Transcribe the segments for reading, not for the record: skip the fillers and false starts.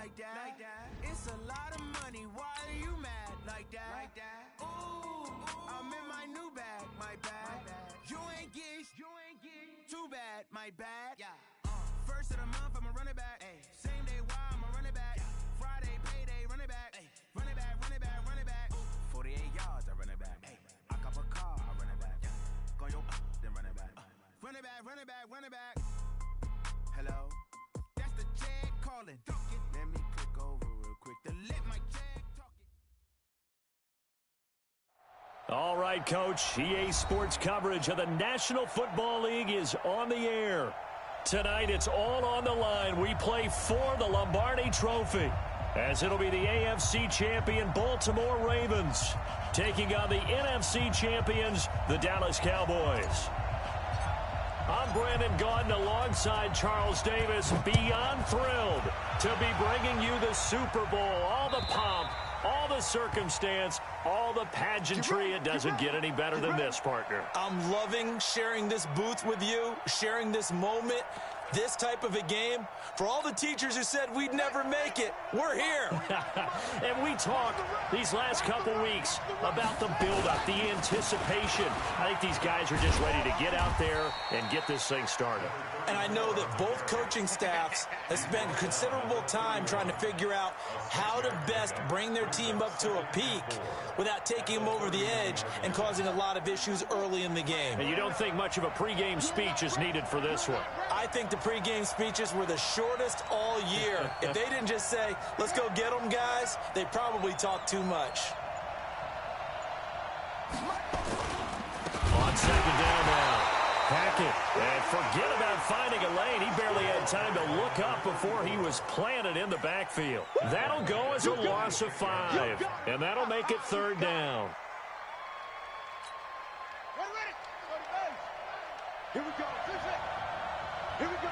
like that. It's a lot of money, why are you mad like that? Ooh, I'm in my new bag, my bad. You ain't get too bad, my bad. First of the month, I'ma run it back. Same day, why I'ma run it back. Friday, payday, run it back. Run it back, run it back, run it back. 48 yards, I run it back. I cop a car, I run it back. Go yo, then run it back. Run it back, run it back, run it back. Hello? That's the Jag calling. Let me click over real quick to let my Jag talk it. All right, Coach. EA Sports coverage of the National Football League is on the air. Tonight, it's all on the line. We play for the Lombardi Trophy, as it'll be the AFC champion Baltimore Ravens taking on the NFC champions, the Dallas Cowboys. I'm Brandon Gaudin alongside Charles Davis, beyond thrilled to be bringing you the Super Bowl, all the pomp, all the circumstance, all the pageantry. It doesn't get any better than this, partner. I'm loving sharing this booth with you, sharing this moment, this type of a game. For all the teachers who said we'd never make it, we're here. And we talked these last couple weeks about the build-up, the anticipation. I think these guys are just ready to get out there and get this thing started. And I know that both coaching staffs have spent considerable time trying to figure out how to best bring their team up to a peak without taking them over the edge and causing a lot of issues early in the game. And you don't think much of a pregame speech is needed for this one? I think the pregame speeches were the shortest all year. If they didn't just say, let's go get them, guys, they probably talked too much. On second down now. Hackett, and forget about finding a lane. He barely had time to look up before he was planted in the backfield. That'll go as a loss of 5, and that'll make it third down. Here we go. Here we go.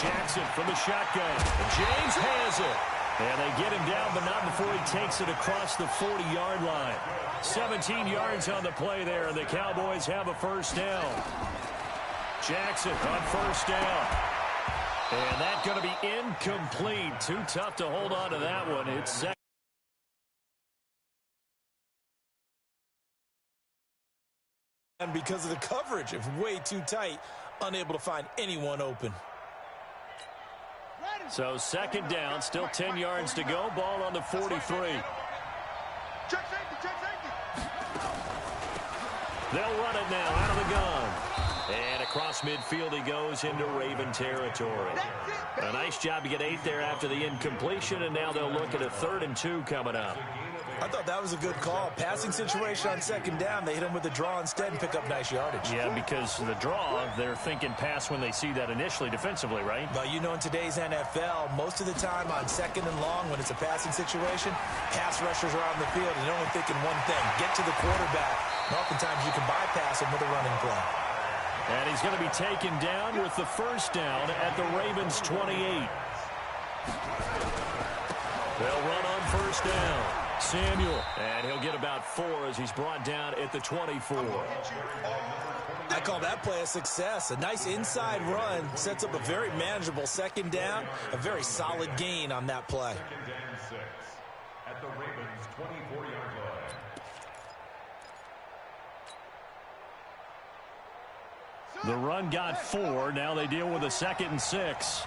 Jackson from the shotgun. James has it. And they get him down, but not before he takes it across the 40-yard line. 17 yards on the play there, and the Cowboys have a first down. Jackson on first down. And that's going to be incomplete. Too tough to hold on to that one. It's second. And because of the coverage, it's way too tight, unable to find anyone open. So second down, still 10 yards to go. Ball on the 43. Check safety. They'll run it now out of the gun. And across midfield he goes into Raven territory. A nice job to get 8 there after the incompletion, and now they'll look at a 3rd and 2 coming up. I thought that was a good call. Passing situation on second down. They hit him with the draw instead and pick up nice yardage. Yeah, because the draw, they're thinking pass when they see that initially defensively, right? But you know, in today's NFL, most of the time on second and long, when it's a passing situation, pass rushers are on the field and they're only thinking one thing, get to the quarterback. And oftentimes you can bypass him with a running play. And he's going to be taken down with the first down at the Ravens' 28. They'll run on first down. Samuel, and he'll get about 4 as he's brought down at the 24. I call that play a success. A nice inside run sets up a very manageable second down, a very solid gain on that play. At the Ravens' 24-yard line. The run got 4. Now they deal with a 2nd and 6.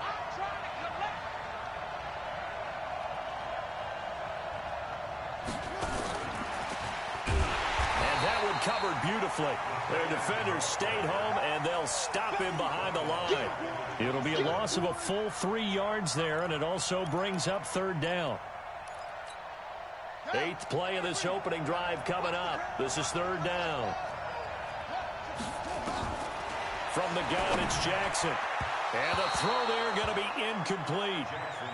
Covered beautifully. Their defenders stayed home, and they'll stop him behind the line. It'll be a loss of a full 3 yards there, and it also brings up 3rd down. 8th play of this opening drive coming up. This is 3rd down. From the gun, it's Jackson. And the throw there going to be incomplete.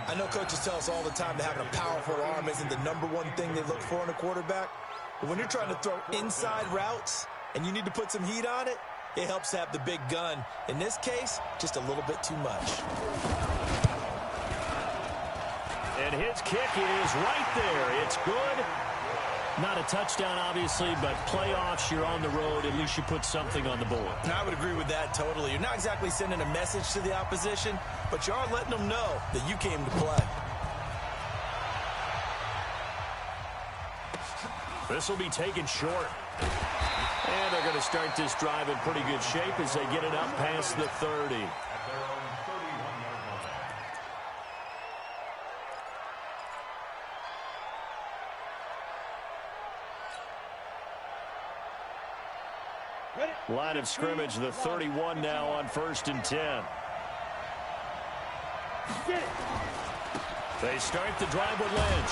I know coaches tell us all the time that having a powerful arm isn't the #1 thing they look for in a quarterback. But when you're trying to throw inside routes and you need to put some heat on it, it helps to have the big gun. In this case, just a little bit too much. And his kick is right there. It's good. Not a touchdown, obviously, but playoffs, you're on the road. At least you put something on the board. I would agree with that totally. You're not exactly sending a message to the opposition, but you are letting them know that you came to play. This will be taken short. And they're going to start this drive in pretty good shape as they get it up past the 30. Line of scrimmage, the 31 now on 1st and 10. They start the drive with Lynch.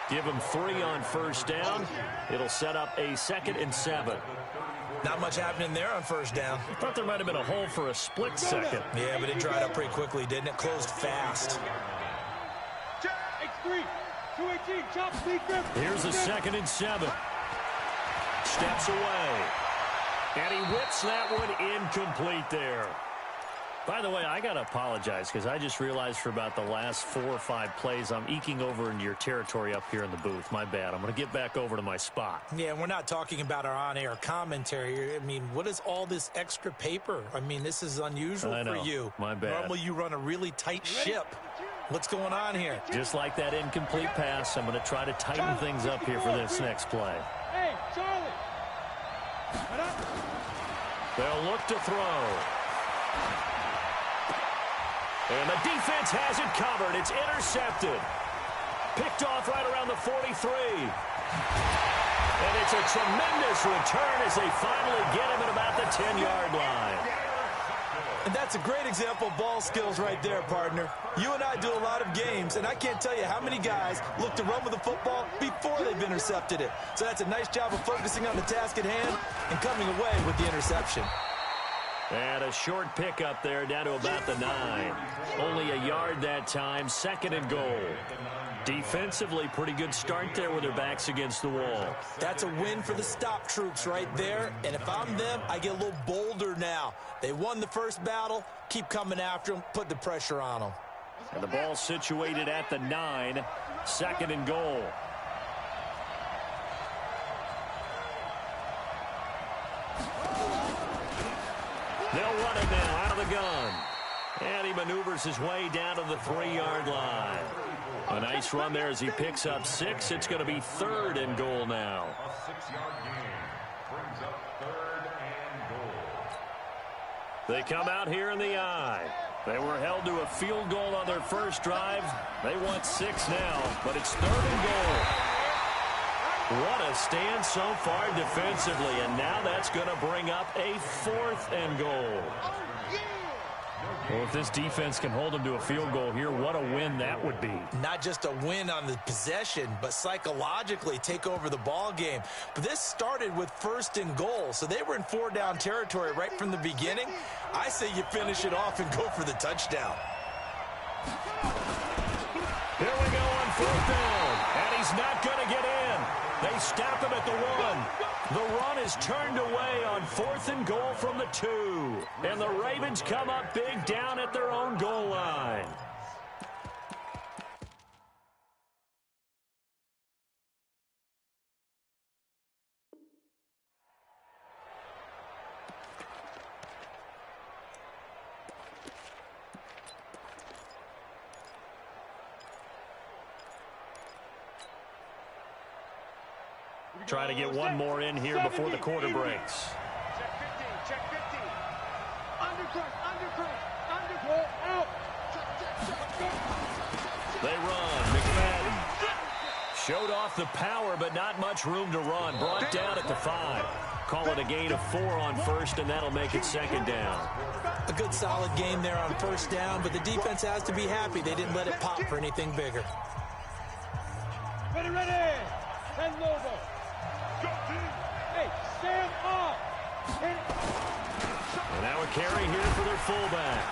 Give him 3 on 1st down. It'll set up a 2nd and 7. Not much happening there on 1st down. I thought there might have been a hole for a split second. Yeah, but it dried up pretty quickly, didn't it? Closed fast. Here's a 2nd and 7. Steps away. And he whips that one incomplete there. By the way, I got to apologize because I just realized for about the last 4 or 5 plays, I'm eking over into your territory up here in the booth. My bad. I'm going to get back over to my spot. Yeah, we're not talking about our on-air commentary. I mean, what is all this extra paper? I mean, this is unusual for you. My bad. Normally you run a really tight ship. What's going on here? Just like that incomplete pass, I'm going to try to tighten things up here for this next play. Hey, Charlie. They'll look to throw. And the defense has it covered. It's intercepted. Picked off right around the 43. And it's a tremendous return as they finally get him at about the 10-yard line. And that's a great example of ball skills right there, partner. You and I do a lot of games, and I can't tell you how many guys look to run with the football before they've intercepted it. So that's a nice job of focusing on the task at hand and coming away with the interception. And a short pickup there down to about the 9. Only a yard that time, 2nd and goal. Defensively, pretty good start there with their backs against the wall. That's a win for the stop troops right there. And if I'm them, I get a little bolder now. They won the first battle. Keep coming after them. Put the pressure on them. And the ball situated at the 9. 2nd and goal. They'll run it now out of the gun. And he maneuvers his way down to the 3-yard line. A nice run there as he picks up 6. It's going to be 3rd and goal now. A 6-yard gain brings up 3rd and goal. They come out here in the I. They were held to a field goal on their first drive. They want 6 now, but it's 3rd and goal. What a stand so far defensively, and now that's going to bring up a 4th and goal. Well, if this defense can hold them to a field goal here, what a win that would be. Not just a win on the possession, but psychologically take over the ball game. But this started with 1st and goal, so they were in 4-down territory right from the beginning. I say you finish it off and go for the touchdown. Here we go on 4th down, and he's not going to get in. They stop him at the 1. The run is turned away on 4th and goal from the 2. And the Ravens come up big down at their own goal line. Try to get one more in here before the quarter breaks. Check 15, check 15. Undercut, out. They run. McFadden showed off the power, but not much room to run. Brought down at the 5. Call it a gain of 4 on 1st, and that'll make it 2nd down. A good solid game there on 1st down, but the defense has to be happy they didn't let it pop for anything bigger. Ready. Send Lobo. Hey, stand up. And now a carry here for their fullback.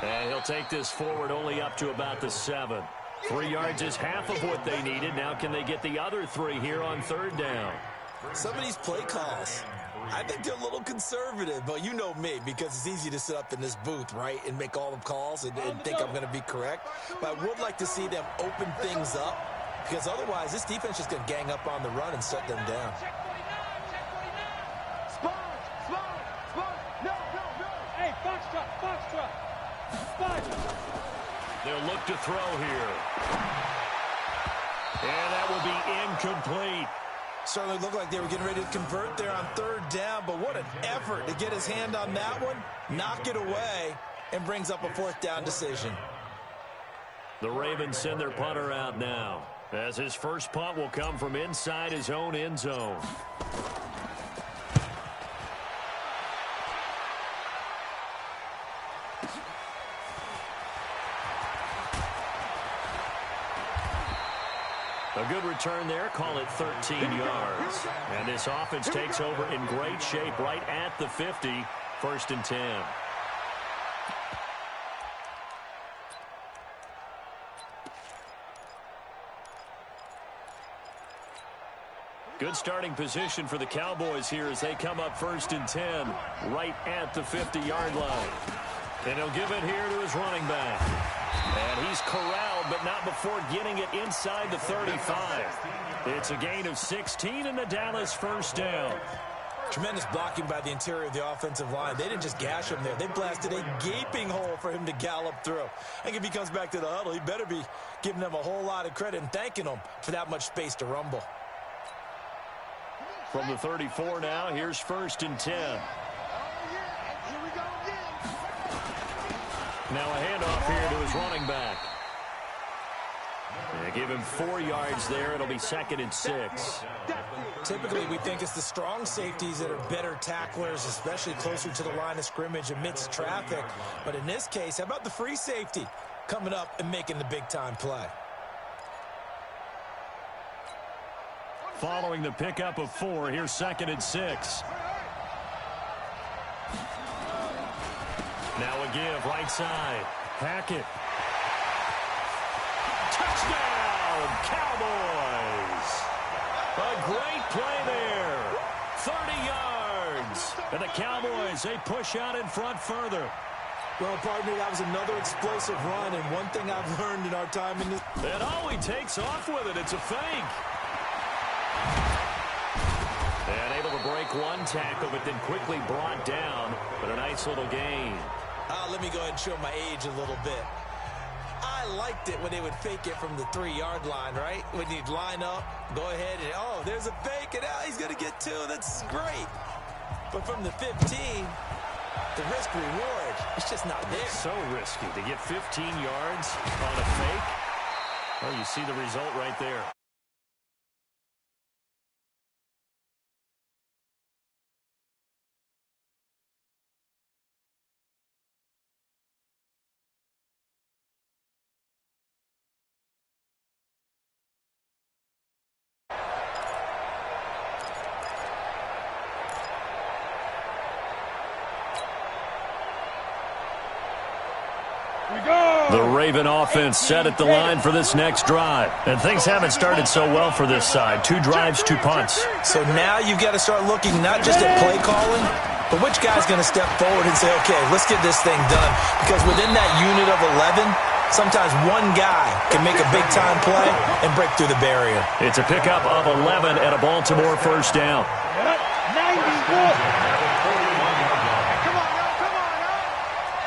And he'll take this forward only up to about the 7. 3 yards is half of what they needed. Now can they get the other 3 here on 3rd down? Some of these play calls, I think they're a little conservative, but you know me, because it's easy to sit up in this booth, right, and make all the calls and think I'm going to be correct. But I would like to see them open things up because otherwise this defense is going to gang up on the run and shut them down. Hey, foxtrot. They'll look to throw here. And that will be incomplete. Certainly looked like they were getting ready to convert there on third down, but what an effort to get his hand on that one, knock it away, and brings up a fourth down decision. The Ravens send their punter out now, as his first punt will come from inside his own end zone. A good return there, call it 13 yards. And this offense takes over in great shape right at the 50, 1st and 10. Good starting position for the Cowboys here as they come up 1st and 10, right at the 50-yard line. And he'll give it here to his running back. And he's corralled, but not before getting it inside the 35. It's a gain of 16 and the Dallas first down. Tremendous blocking by the interior of the offensive line. They didn't just gash him there. They blasted a gaping hole for him to gallop through. I think if he comes back to the huddle, he better be giving them a whole lot of credit and thanking them for that much space to rumble. From the 34 now, here's 1st and 10. Now a handoff here to his running back. They give him 4 yards there. It'll be 2nd and 6. Typically, we think it's the strong safeties that are better tacklers, especially closer to the line of scrimmage amidst traffic. But in this case, how about the free safety coming up and making the big-time play? Following the pickup of 4, here's 2nd and 6. Now a give, right side. Hackett. Touchdown, Cowboys. A great play there. 30 yards. And the Cowboys, they push out in front further. Well, partner, that was another explosive run, and one thing I've learned in our time in this... And oh, he takes off with it. It's a fake. And able to break one tackle, but then quickly brought down. But a nice little gain. Let me go ahead and show my age a little bit. I liked it when they would fake it from the 3-yard line, right? When you'd line up, go ahead and, oh, there's a fake, and now he's going to get 2. That's great. But from the 15, the risk-reward, it's just not there. So risky to get 15 yards on a fake. Well, you see the result right there. The Raven offense set at the line for this next drive. And things haven't started so well for this side. 2 drives, 2 punts. So now you've got to start looking not just at play calling, but which guy's going to step forward and say, okay, let's get this thing done. Because within that unit of 11, sometimes one guy can make a big-time play and break through the barrier. It's a pickup of 11 at a Baltimore first down. 94.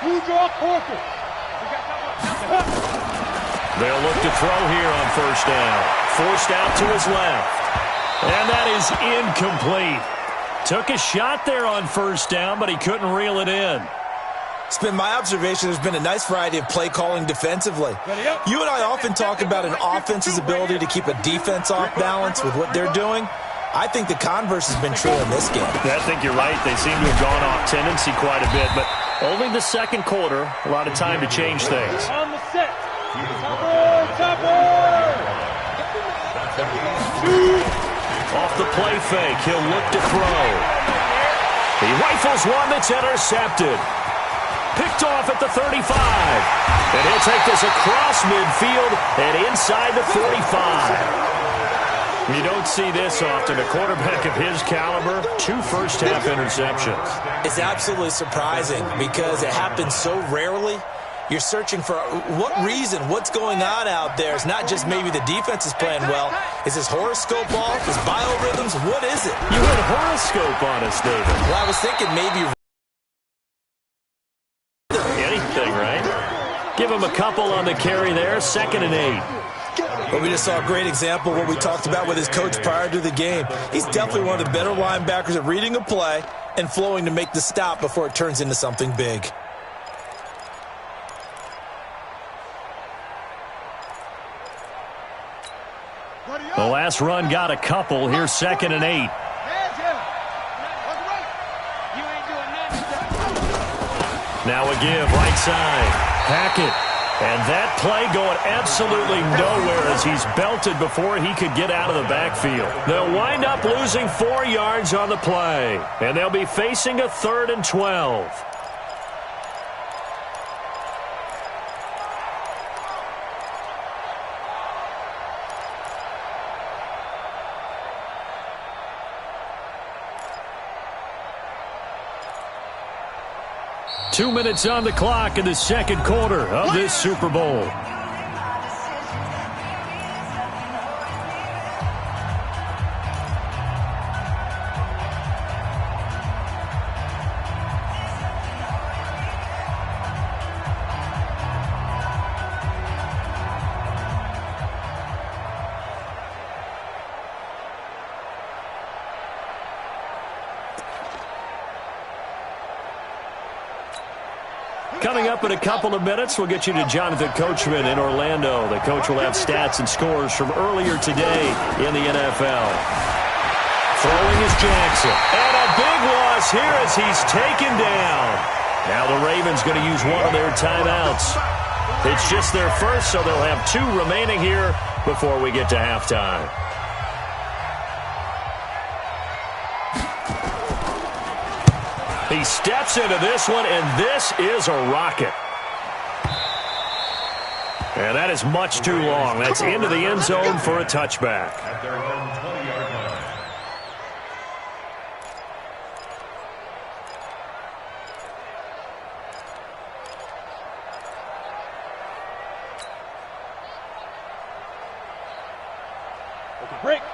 Who draw Corker? They'll look to throw here on first down. Forced out to his left. And that is incomplete. Took a shot there on first down, but he couldn't reel it in. It's been my observation there's been a nice variety of play calling defensively. You and I often talk about an offense's ability to keep a defense off balance with what they're doing. I think the converse has been true in this game. I think you're right. They seem to have gone off tendency quite a bit, but only the second quarter, a lot of time to change things. On the set. Off the play fake, he'll look to throw. He rifles one that's intercepted. Picked off at the 35. And he'll take this across midfield and inside the 45. You don't see this often. A quarterback of his caliber, 2 first-half interceptions. It's absolutely surprising because it happens so rarely. You're searching for what reason, what's going on out there. It's not just maybe the defense is playing well. Is his horoscope off? His biorhythms? What is it? You had horoscope on us, David. Well, I was thinking maybe anything, right? Give him a couple on the carry there, 2nd and 8. But we just saw a great example of what we talked about with his coach prior to the game. He's definitely one of the better linebackers at reading a play and flowing to make the stop before it turns into something big. The last run got a couple. Here's 2nd and 8. Now a give, right side. Hackett. And that play going absolutely nowhere as he's belted before he could get out of the backfield. They'll wind up losing 4 yards on the play. And they'll be facing a 3rd and 12. Two minutes on the clock in the second quarter of this Super Bowl. Coming up in a couple of minutes, we'll get you to Jonathan Coachman in Orlando. The coach will have stats and scores from earlier today in the NFL. Throwing is Jackson. And a big loss here as he's taken down. Now the Ravens going to use one of their timeouts. It's just their first, so they'll have 2 remaining here before we get to halftime. He steps into this one, and this is a rocket. And that is much too long. That's into the end zone for a touchback. At their own 20-yard line.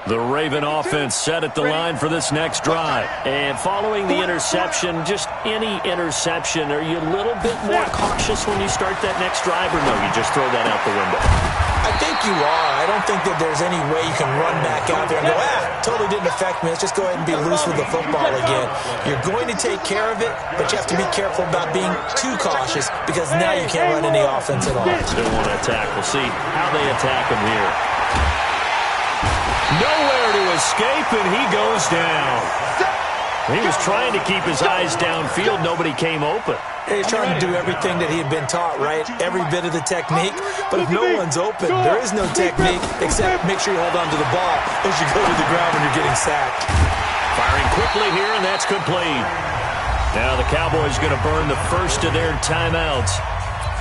The Raven offense set at the line for this next drive. And following the interception, just any interception, are you a little bit more cautious when you start that next drive, or no, you just throw that out the window? I think you are. I don't think that there's any way you can run back out there and go, totally didn't affect me. Let's just go ahead and be loose with the football again. You're going to take care of it, but you have to be careful about being too cautious because now you can't run any offense at all. Still want to attack. We'll see how they attack him here. Nowhere to escape, and he goes down. He was trying to keep his eyes downfield. Nobody came open. He's trying to do everything that he had been taught, right? Every bit of the technique. But if no one's open, there is no technique except make sure you hold on to the ball as you go to the ground when you're getting sacked. Firing quickly here, and that's complete. Now the Cowboys going to burn the first of their timeouts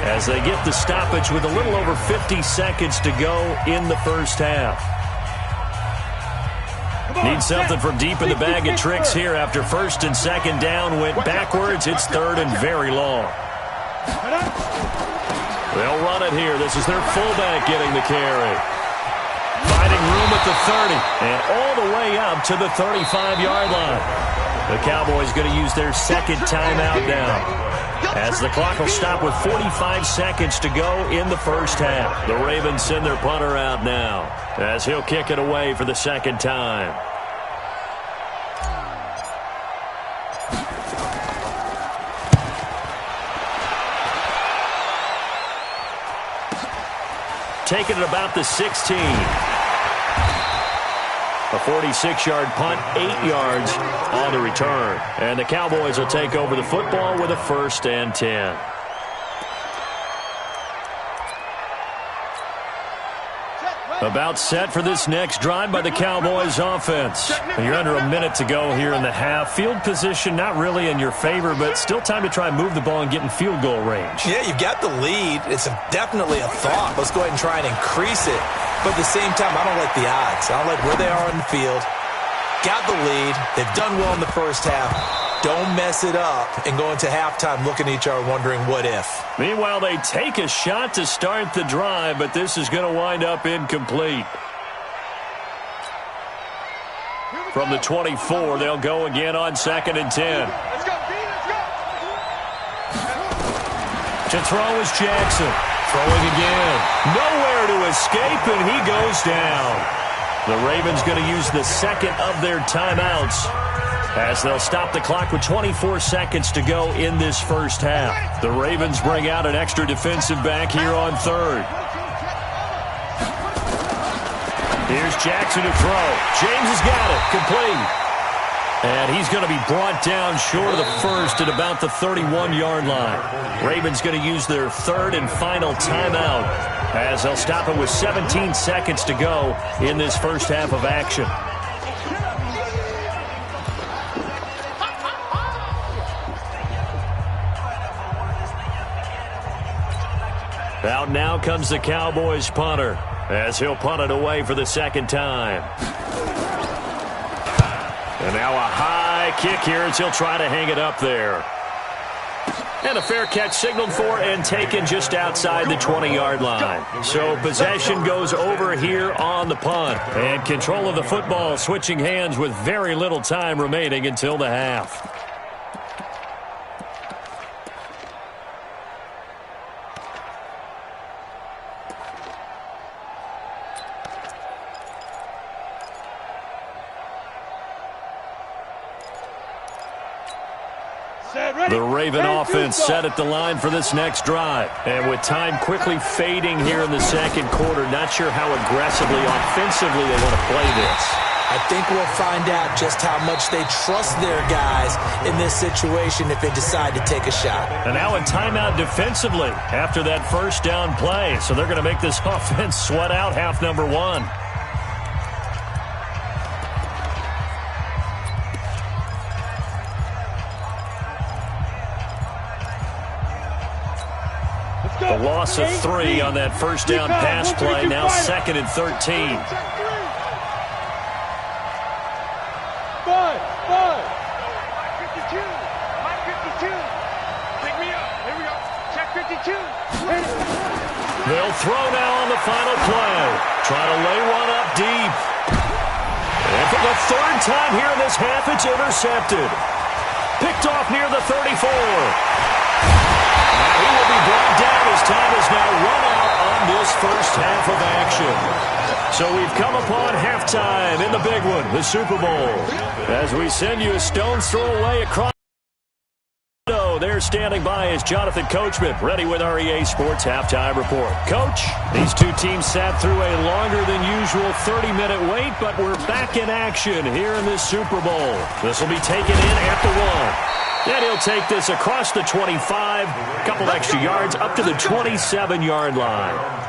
as they get the stoppage with a little over 50 seconds to go in the first half. Need something from deep in the bag of tricks here after 1st and 2nd down went backwards. It's 3rd and very long. They'll run it here. This is their fullback getting the carry. Finding room at the 30 and all the way up to the 35-yard line. The Cowboys going to use their 2nd timeout now, as the clock will stop with 45 seconds to go in the first half. The Ravens send their punter out now as he'll kick it away for the 2nd time. Taking it about the 16. A 46-yard punt, 8 yards on the return. And the Cowboys will take over the football with a 1st and 10. About set for this next drive by the Cowboys offense. You're under a minute to go here in the half. Field position not really in your favor, but still time to try and move the ball and get in field goal range. Yeah, you've got the lead. It's definitely a thought. Let's go ahead and try and increase it. But at the same time, I don't like the odds. I don't like where they are on the field. Got the lead. They've done well in the first half. Don't mess it up and go into halftime looking at each other wondering what if. Meanwhile, they take a shot to start the drive, but this is going to wind up incomplete. From the 24, they'll go again on 2nd and 10. Let's go, B, let's go. To throw is Jackson. Throwing again. Nowhere to escape, and he goes down. The Ravens going to use the second of their timeouts as they'll stop the clock with 24 seconds to go in this first half. The Ravens bring out an extra defensive back here on 3rd. Here's Jackson to throw. James has got it. Complete. And he's going to be brought down short of the first at about the 31-yard line. Ravens going to use their 3rd and final timeout as they'll stop it with 17 seconds to go in this first half of action. Out now comes the Cowboys punter as he'll punt it away for the second time. And now a high kick here as he'll try to hang it up there. And a fair catch signaled for and taken just outside the 20-yard line. So possession goes over here on the punt. And control of the football switching hands with very little time remaining until the half. The Raven offense set at the line for this next drive. And with time quickly fading here in the second quarter, not sure how aggressively, offensively they want to play this. I think we'll find out just how much they trust their guys in this situation if they decide to take a shot. And now a timeout defensively after that first down play. So they're going to make this offense sweat out half number 1. A loss of 3 on that first down pass play. Now 2nd and 13. 5. Mike 52. Mike 52. Pick me up. Here we go. Check 52. They'll throw now on the final play. Try to lay one up deep. And for the 3rd time here in this half, it's intercepted. Picked off near the 34. He will be brought down as time is now run out on this first half of action. So we've come upon halftime in the big one, the Super Bowl. As we send you a stone's throw away across. There standing by is Jonathan Coachman, ready with our EA Sports Halftime Report. Coach, these two teams sat through a longer than usual 30-minute wait, but we're back in action here in this Super Bowl. This will be taken in at the 1. And he'll take this across the 25, a couple extra yards, up to the 27-yard line.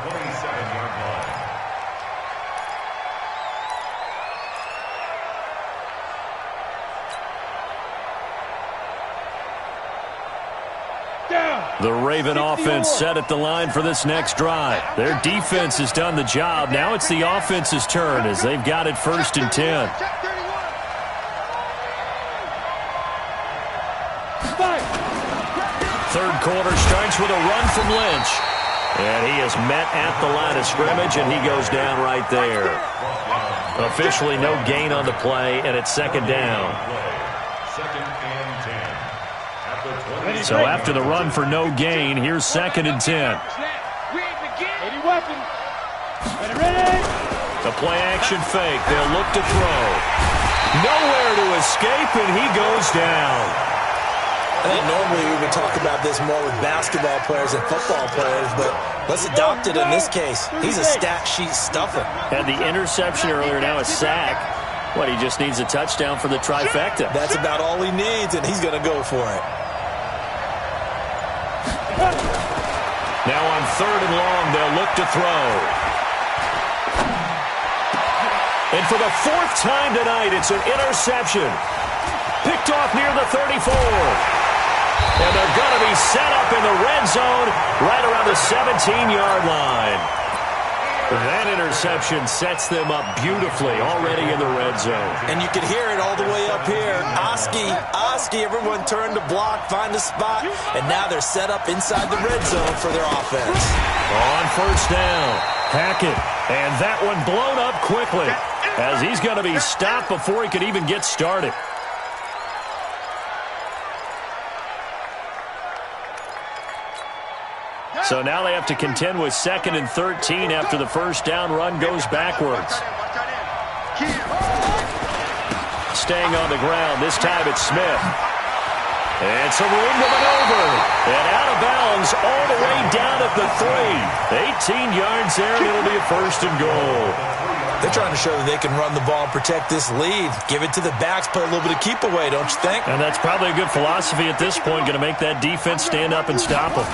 The Raven offense set at the line for this next drive. Their defense has done the job. Now it's the offense's turn as they've got it 1st and 10. Third quarter starts with a run from Lynch. And he is met at the line of scrimmage, and he goes down right there. Officially no gain on the play, and it's 2nd down. So after the run for no gain, here's 2nd and 10. The play action fake. They'll look to throw. Nowhere to escape, and he goes down. I think normally we would talk about this more with basketball players and football players, but let's adopt it in this case. He's a stat sheet stuffer. Had the interception earlier, now a sack. What, he just needs a touchdown for the trifecta. That's about all he needs, and he's going to go for it. Now on 3rd and long, they'll look to throw. And for the 4th time tonight, it's an interception. Picked off near the 34. And they're going to be set up in the red zone right around the 17-yard line. That interception sets them up beautifully already in the red zone. And you can hear it all the way up here. Oski, everyone turned to block, find a spot, and now they're set up inside the red zone for their offense. On first down, Hackett, and that one blown up quickly as he's going to be stopped before he could even get started. So now they have to contend with 2nd and 13 after the first down run goes backwards. Staying on the ground, this time it's Smith. And some room to maneuver. And out of bounds all the way down at the 3. 18 yards there, and it'll be a 1st and goal. They're trying to show that they can run the ball and protect this lead. Give it to the backs, play a little bit of keep away, don't you think? And that's probably a good philosophy at this point, going to make that defense stand up and stop them.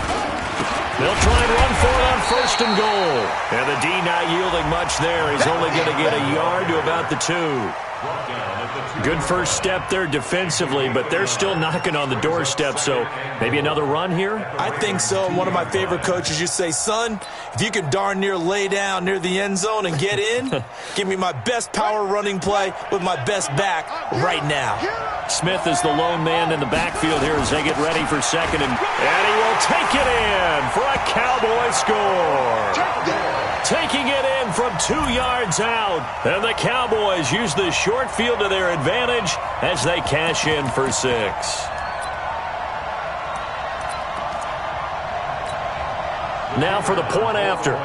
They'll try and run for it on 1st and goal. And the D not yielding much there. He's only going to get a yard to about the 2. Good first step there defensively, but they're still knocking on the doorstep, so maybe another run here? I think so. And one of my favorite coaches used to say, son, if you can darn near lay down near the end zone and get in, give me my best power running play with my best back right now. Smith is the lone man in the backfield here as they get ready for 2nd, and he will take it in for a Cowboy score. Taking it in from 2 yards out, and the Cowboys use the short field to their advantage as they cash in for 6. Now for the point after.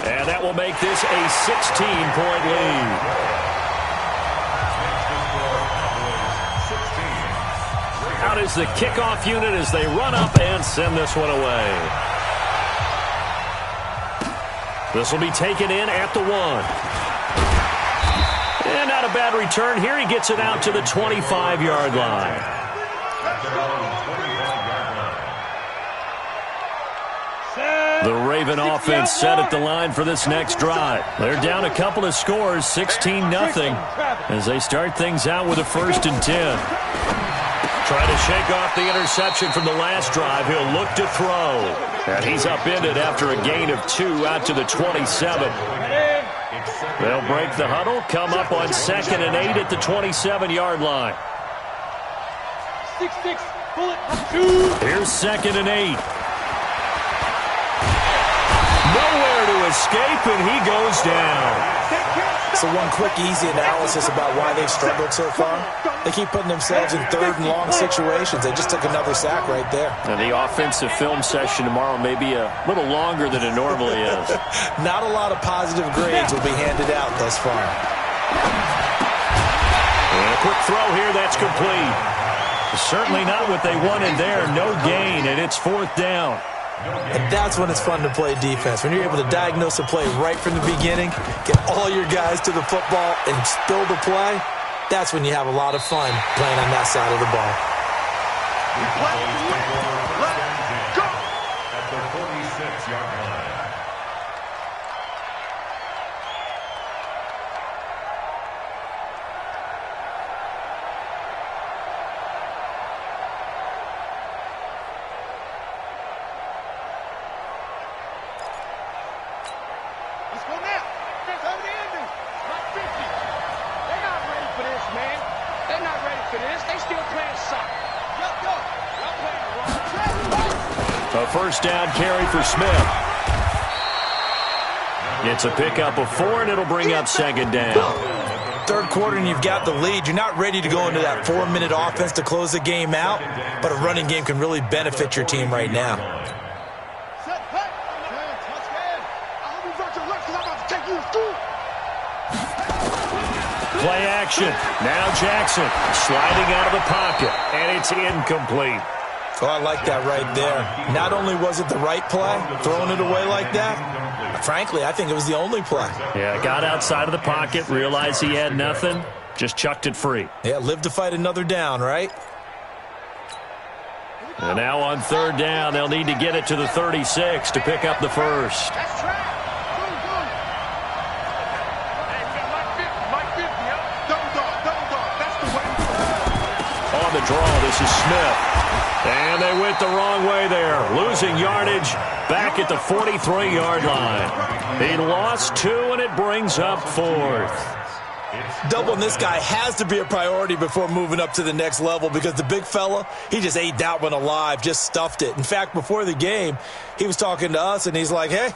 And that will make this a 16-point lead. Out is the kickoff unit as they run up and send this one away. This will be taken in at the 1. And not a bad return here. He gets it out to the 25-yard line. The Raven offense set at the line for this next drive. They're down a couple of scores, 16-0, as they start things out with a 1st and 10. Trying to shake off the interception from the last drive. He'll look to throw. And he's upended after a gain of 2 out to the 27. They'll break the huddle, come up on 2nd and 8 at the 27-yard line. 6-6, bullet, 2. Here's 2nd and 8. Nowhere to escape, and he goes down. So one quick, easy analysis about why they've struggled so far. They keep putting themselves in 3rd and long situations. They just took another sack right there. And the offensive film session tomorrow may be a little longer than it normally is. Not a lot of positive grades will be handed out thus far. And a quick throw here, that's complete. Certainly not what they wanted there. No gain, and it's 4th down. And that's when it's fun to play defense. When you're able to diagnose a play right from the beginning, get all your guys to the football, and spill the play, that's when you have a lot of fun playing on that side of the ball. Let's go! At the 46-yard line. Let's go now. Defense over the ending. Not 50. They're not ready for this, man. They're not ready for this. They still playing soccer. Y'all playing wrong. A 1st down carry for Smith. It's a pickup of 4, and it'll bring up 2nd down. 3rd quarter, and you've got the lead. You're not ready to go into that 4-minute offense to close the game out, but a running game can really benefit your team right now. Play action. Now Jackson sliding out of the pocket, and it's incomplete. Oh, I like that right there. Not only was it the right play, throwing it away like that, frankly, I think it was the only play. Yeah, got outside of the pocket, realized he had nothing, just chucked it free. Yeah, live to fight another down, right? And now on 3rd down, they'll need to get it to the 36 to pick up the 1st. That's right. On the draw, this is Smith. And they went the wrong way there, losing yardage back at the 43-yard line. He lost 2, and it brings up 4th. Doubling this guy has to be a priority before moving up to the next level because the big fella, he just ate that one alive, just stuffed it. In fact, before the game, he was talking to us, and he's like, hey,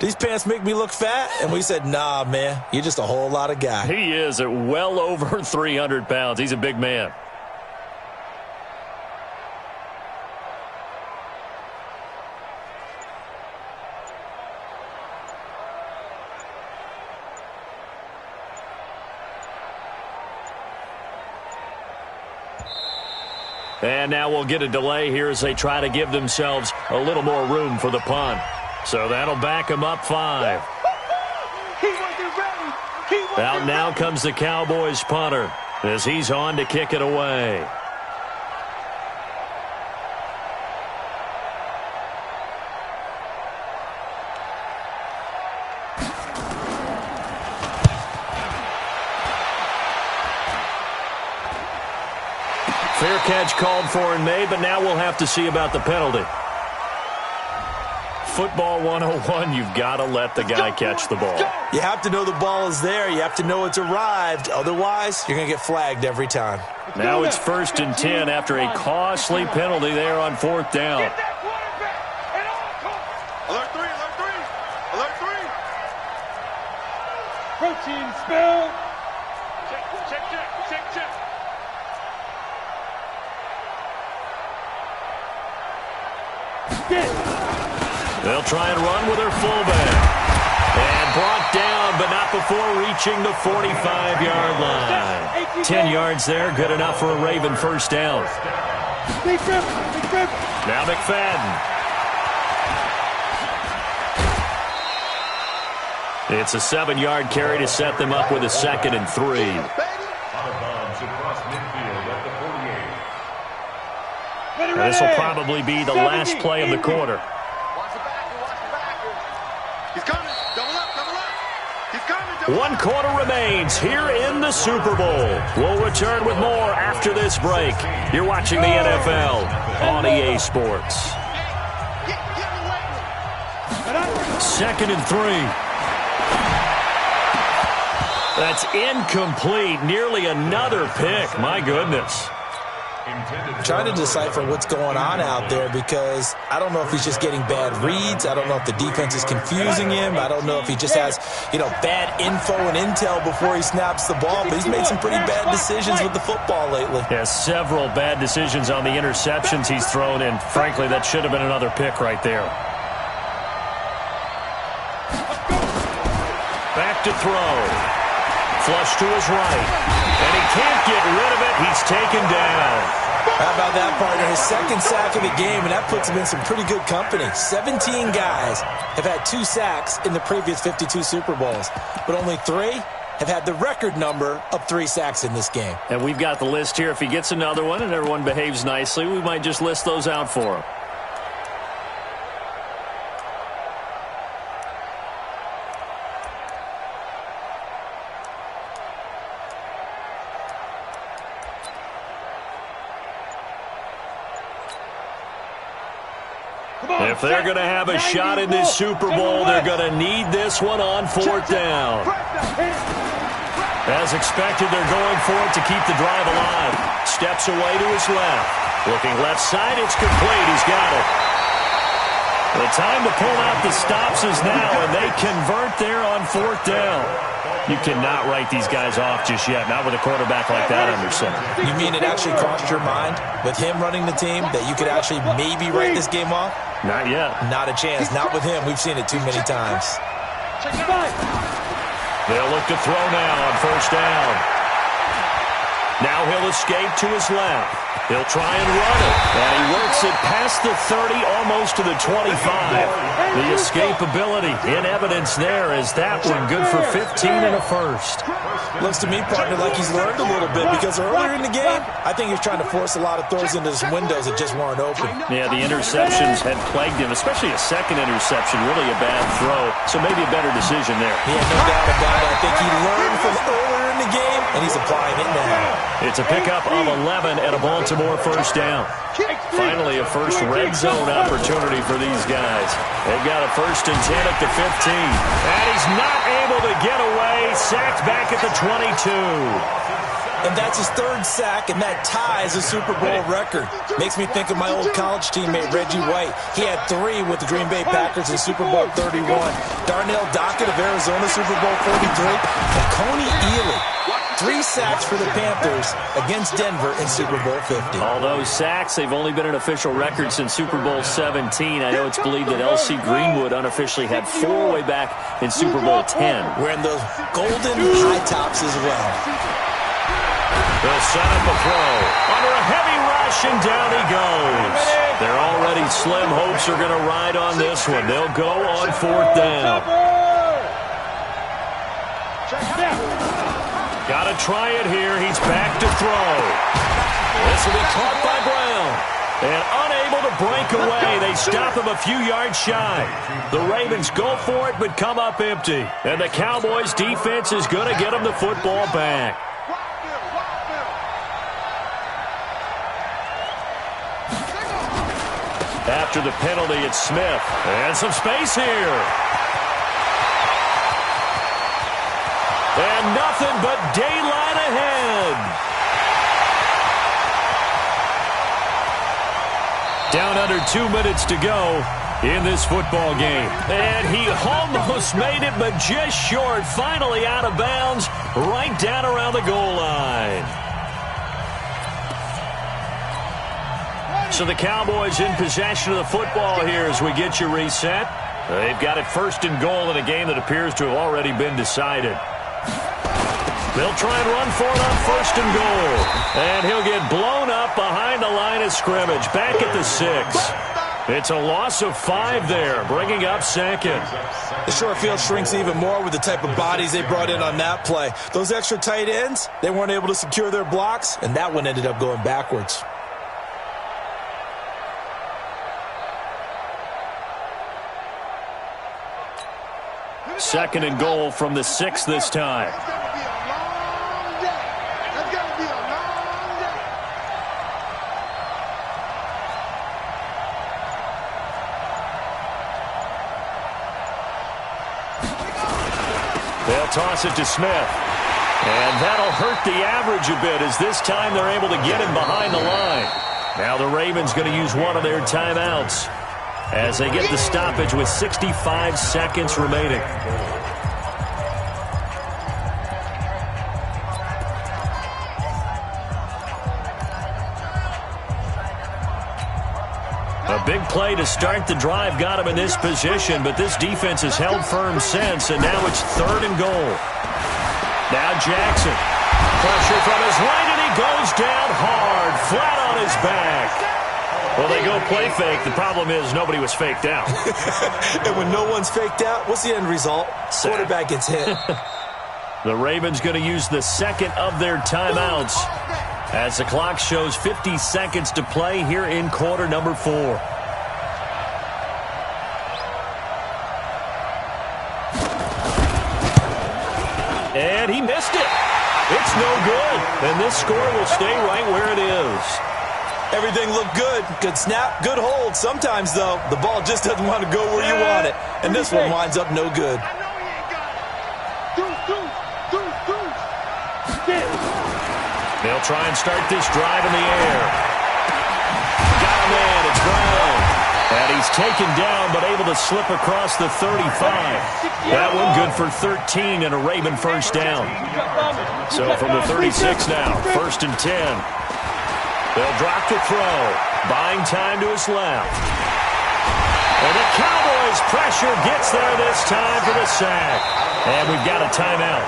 these pants make me look fat? And we said, nah, man, you're just a whole lot of guy. He is at well over 300 pounds. He's a big man. And now we'll get a delay here as they try to give themselves a little more room for the punt. So that'll back them up 5. Out now comes the Cowboys punter as he's on to kick it away. Fair catch called for and made, but now we'll have to see about the penalty. Football 101, you've got to let the guy catch the ball. You have to know the ball is there. You have to know it's arrived. Otherwise, you're going to get flagged every time. Now it's 1st and 10 after a costly penalty there on 4th down. Alert 3, alert 3, alert 3. Protein spill. Check. They'll try and run with their fullback. And brought down, but not before reaching the 45-yard line. 10 yards there, good enough for a Raven 1st down. Now McFadden. It's a 7-yard carry to set them up with a 2nd and 3. Out of bounds across midfield at the 48. And this will probably be the last play of the quarter. He's coming. Double up. He's coming. One quarter remains here in the Super Bowl. We'll return with more after this break. You're watching the NFL on EA Sports. 2nd and 3. That's incomplete. Nearly another pick. My goodness. Trying to decipher what's going on out there because I don't know if he's just getting bad reads. I don't know if the defense is confusing him. I don't know if he just has, bad info and intel before he snaps the ball. But he's made some pretty bad decisions with the football lately. Yeah, several bad decisions on the interceptions he's thrown, and frankly, that should have been another pick right there. Back to throw. Flush to his right. And he can't get rid of it. He's taken down. How about that, partner? His 2nd sack of the game, and that puts him in some pretty good company. 17 guys have had 2 sacks in the previous 52 Super Bowls, but only 3 have had the record number of 3 sacks in this game. And we've got the list here. If he gets another one and everyone behaves nicely, we might just list those out for him. If they're going to have a shot in this Super Bowl, they're going to need this one on 4th down. As expected, they're going for it to keep the drive alive. Steps away to his left. Looking left side, it's complete. He's got it. The time to pull out the stops is now, and they convert there on 4th down. You cannot write these guys off just yet, not with a quarterback like that under center. You mean it actually crossed your mind with him running the team that you could actually maybe write this game off? Not yet. Not a chance. Not with him. We've seen it too many times. They'll look to throw now on 1st down. Now he'll escape to his left. He'll try and run it. And he works it past the 30, almost to the 25. The escapability in evidence there is that one good for 15 and a 1st. Looks to me, partner, like he's learned a little bit because earlier in the game, I think he was trying to force a lot of throws into his windows that just weren't open. Yeah, the interceptions had plagued him, especially a 2nd interception, really a bad throw. So maybe a better decision there. Yeah, no doubt about it. I think he learned from earlier in the game, and he's applying it now. It's a pickup of 11 and a Baltimore first down. Finally, a first red zone opportunity for these guys. They've got a 1st and 10 at the 15. And he's not able to get away. Sacked back at the 22. And that's his 3rd sack, and that ties a Super Bowl record. Makes me think of my old college teammate, Reggie White. He had 3 with the Green Bay Packers in Super Bowl 31. Darnell Dockett of Arizona, Super Bowl 43. And Coney Ealy, 3 sacks for the Panthers against Denver in Super Bowl 50. All those sacks, they've only been an official record since Super Bowl 17. I know it's believed that L.C. Greenwood unofficially had 4 way back in Super Bowl 10. Wearing those golden high tops as well. They'll set up a throw. Under a heavy rush, and down he goes. Their already slim hopes are going to ride on this one. They'll go on 4th down. Got to try it here. He's back to throw. This will be caught by Brown. And unable to break away. They stop him a few yards shy. The Ravens go for it, but come up empty. And the Cowboys' defense is going to get them the football back. After the penalty, it's Smith. And some space here. And nothing but daylight ahead. Down under 2 minutes to go in this football game. And he almost made it, but just short. Finally out of bounds, right down around the goal line. So the Cowboys in possession of the football here as we get you reset. They've got it 1st and goal in a game that appears to have already been decided. They'll try and run for it on 1st and goal. And he'll get blown up behind the line of scrimmage. Back at the 6. It's a loss of 5 there, bringing up 2nd. The short field shrinks even more with the type of bodies they brought in on that play. Those extra tight ends, they weren't able to secure their blocks, and that one ended up going backwards. Second and goal from the 6 this time. They'll toss it to Smith. And that'll hurt the average a bit as this time they're able to get him behind the line. Now the Ravens going to use one of their timeouts as they get the stoppage with 65 seconds remaining. A big play to start the drive got him in this position, but this defense has held firm since, and now it's 3rd and goal. Now Jackson. Pressure from his right, and he goes down hard, flat on his back. Well, they go play fake. The problem is nobody was faked out. And when no one's faked out, what's the end result? Sack. Quarterback gets hit. The Ravens going to use the 2nd of their timeouts as the clock shows 50 seconds to play here in quarter number 4. And he missed it. It's no good. And this score will stay right where it is. Everything looked good. Good snap, good hold. Sometimes, though, the ball just doesn't want to go where you want it. And this one winds up no good. They'll try and start this drive in the air. Got a man. It's Brown. And he's taken down, but able to slip across the 35. That one good for 13 and a Raven first down. So from the 36 now, 1st and 10. They'll drop to throw. Buying time to his left. And the Cowboys' pressure gets there this time for the sack. And we've got a timeout.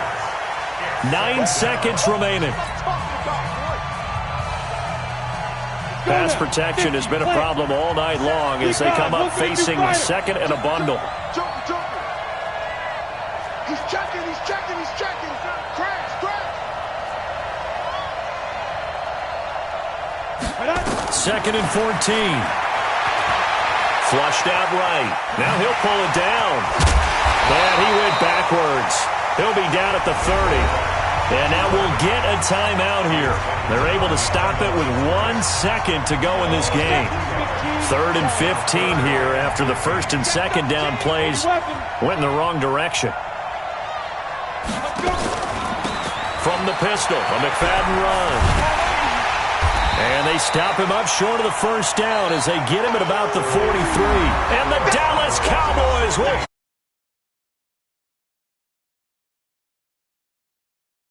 9 seconds remaining. Pass protection has been a problem all night long as they come up facing 2nd and a bundle. He's checking. 2nd and 14. Flushed out right. Now he'll pull it down. And he went backwards. He'll be down at the 30. And now we'll get a timeout here. They're able to stop it with 1 second to go in this game. 3rd and 15 here after the first and second down plays went in the wrong direction. From the pistol, a McFadden run. And they stop him up short of the first down as they get him at about the 43. And the Dallas Cowboys will